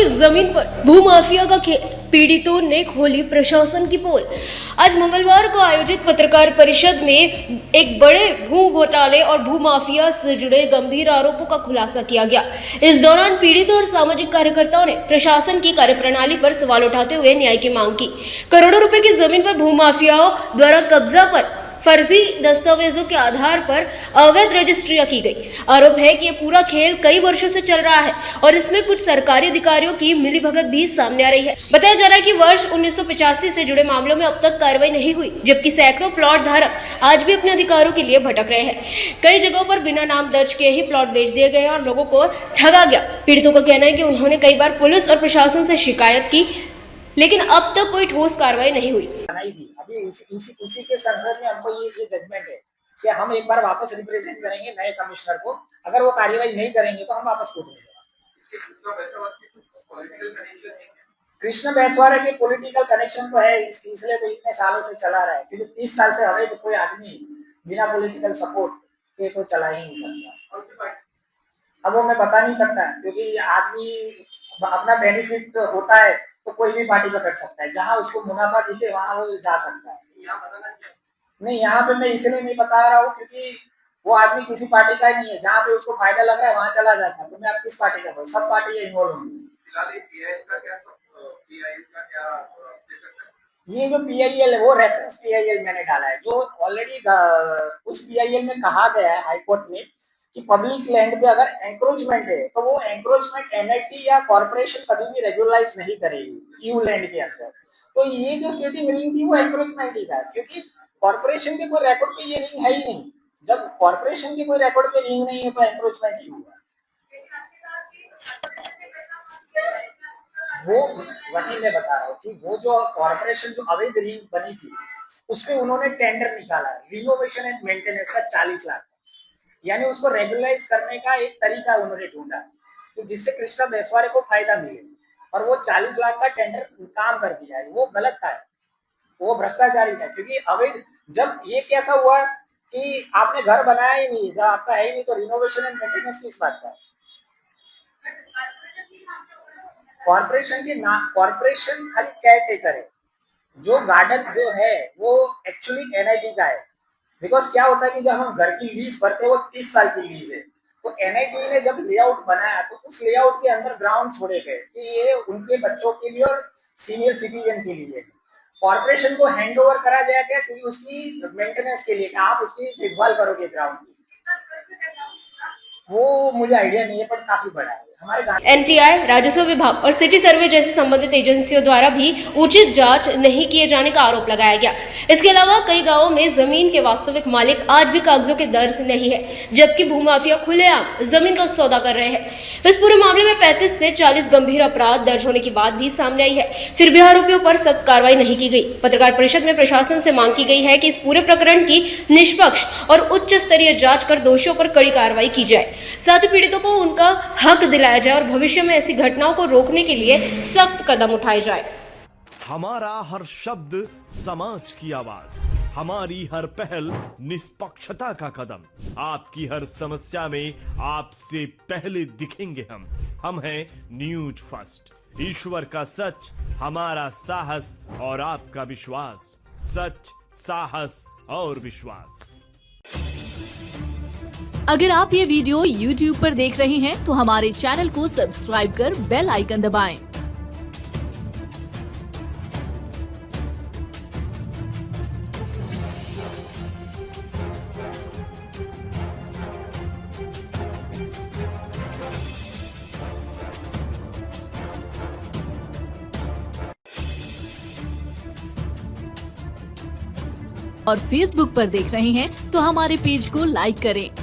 की जमीन पर भूमाफिया का खेल, पीड़ितों ने खोली प्रशासन की पोल। आज मंगलवार को आयोजित पत्रकार परिषद में एक बड़े भू घोटाले और भूमाफिया से जुड़े गंभीर आरोपों का खुलासा किया गया। इस दौरान पीड़ितों और सामाजिक कार्यकर्ताओं ने प्रशासन की कार्यप्रणाली पर सवाल उठाते हुए न्याय की मांग की। करोड़ों रुपए की जमीन पर भूमाफियाओं द्वारा कब्जा पर फर्जी दस्तावेजों के आधार पर अवैध रजिस्ट्रियां की गई। आरोप है कि ये पूरा खेल कई वर्षों से चल रहा है और इसमें कुछ सरकारी अधिकारियों की मिलीभगत भी सामने आ रही है। बताया जा रहा है कि वर्ष 1985 से जुड़े मामलों में अब तक कार्रवाई नहीं हुई, जबकि सैकड़ों प्लॉट धारक आज भी अपने अधिकारों के लिए भटक रहे हैं। कई जगहों पर बिना नाम दर्ज किए ही प्लॉट बेच दिए गए और लोगों को ठगा गया। पीड़ितों का कहना है कि उन्होंने कई बार पुलिस और प्रशासन से शिकायत की, लेकिन अब तक कोई ठोस कार्रवाई नहीं हुई। अभी उसी के संदर्भ में हमको ये जजमेंट है कि हम एक बार वापस रिप्रेजेंट करेंगे नए कमिश्नर को। अगर वो कार्रवाई नहीं करेंगे तो हम वापस कोर्ट में जाएंगे। कृष्ण बैसवारा के पॉलिटिकल कनेक्शन तो है, इसलिए तो इतने सालों से चला रहा है, क्योंकि 30 साल से हमें तो कोई आदमी बिना पॉलिटिकल सपोर्ट के तो चला ही नहीं सकता। अब वो मैं बता नहीं सकता, क्योंकि आदमी अपना बेनिफिट होता है तो कोई भी पार्टी पकड़ सकता है, जहां उसको मुनाफा दिखे वहां वो जा सकता है। नहीं, यहाँ पे मैं इसलिए नहीं बता रहा हूँ क्योंकि वो आदमी किसी पार्टी का नहीं है। जहाँ पे उसको फायदा लग रहा है वहां चला जाता है। तो मैं आप किस पार्टी का हूँ? सब पार्टी इन्वॉल्व होंगी। ये जो PIL है वो रेफरेंस PIL मैंने डाला है, जो ऑलरेडी उस PIL में कहा गया है हाईकोर्ट में कि पब्लिक लैंड पे अगर एंक्रोचमेंट है तो वो एंक्रोचमेंट NIT या कॉर्पोरेशन कभी भी रेगुलराइज नहीं करेगी EU लैंड के अंदर। तो ये जो स्केटिंग रिंग थी वो एंक्रोचमेंट ही था, क्योंकि कॉर्पोरेशन के कोई रिकॉर्ड पे ये रिंग है ही नहीं। जब कॉर्पोरेशन के कोई रिकॉर्ड पे रिंग नहीं है तो एंक्रोचमेंट ही हुआ। वो वही मैं बता रहा हूँ कि वो जो कॉर्पोरेशन जो अवैध रिंग बनी थी उसमें उन्होंने टेंडर निकाला रिनोवेशन एंड मेंटेनेंस का 40 लाख, यानी उसको रेगुलराइज करने का एक तरीका उन्होंने ढूंढा तो जिससे कृष्णा बैसवारे को फायदा मिले, और वो 40 लाख का टेंडर काम कर दिया है। वो गलत था, वो भ्रष्टाचारी था, क्योंकि अवैध जब ये कैसा हुआ कि आपने घर बनाया ही नहीं, जब आपका है ही नहीं तो रिनोवेशन एंड मेंटेनेंस किस बात का? कॉर्पोरेशन की ना, कॉर्पोरेशन खाली केयर टेकर है। जो गार्डन जो है वो एक्चुअली NIT का है। बिकॉज क्या होता है कि जब हम घर की लीज भरते हैं वो 30 साल की लीज है, तो NIT ने जब लेआउट बनाया तो उस लेआउट के अंदर ग्राउंड छोड़े गए कि ये उनके बच्चों के लिए और सीनियर सिटीजन के लिए। कॉर्पोरेशन को हैंड ओवर करा जाए क्या, क्योंकि उसकी मेंटेनेंस के लिए आप उसकी देखभाल करोगे ग्राउंड की। वो मुझे आइडिया नहीं है, पर काफी बड़ा है। NTI, राजस्व विभाग और सिटी सर्वे जैसी संबंधित एजेंसियों द्वारा भी उचित जांच नहीं किए जाने का आरोप लगाया गया। इसके अलावा कई गांवों में जमीन के वास्तविक मालिक आज भी कागजों के दर्ज नहीं है, जबकि भूमाफिया खुलेआम जमीन का सौदा कर रहे हैं। इस पूरे मामले में 35 से 40 गंभीर अपराध दर्ज होने की बात भी सामने आई है, फिर भी आरोपियों पर सख्त कार्रवाई नहीं की गई। पत्रकार परिषद में प्रशासन से मांग की गई है कि इस पूरे प्रकरण की निष्पक्ष और उच्च स्तरीय जांच कर दोषियों पर कड़ी कार्रवाई की जाए, साथ ही पीड़ितों को उनका हक दिलाया जाए और भविष्य में ऐसी घटनाओं को रोकने के लिए सख्त कदम उठाए जाए। हमारा हर शब्द समाज की आवाज, हमारी हर पहल निष्पक्षता का कदम। आपकी हर समस्या में आपसे पहले दिखेंगे हम हैं न्यूज फर्स्ट। ईश्वर का सच, हमारा साहस और आपका विश्वास। सच, साहस और विश्वास। अगर आप ये वीडियो YouTube पर देख रहे हैं तो हमारे चैनल को सब्सक्राइब कर बेल आइकन दबाएं। और Facebook पर देख रहे हैं तो हमारे पेज को लाइक करें।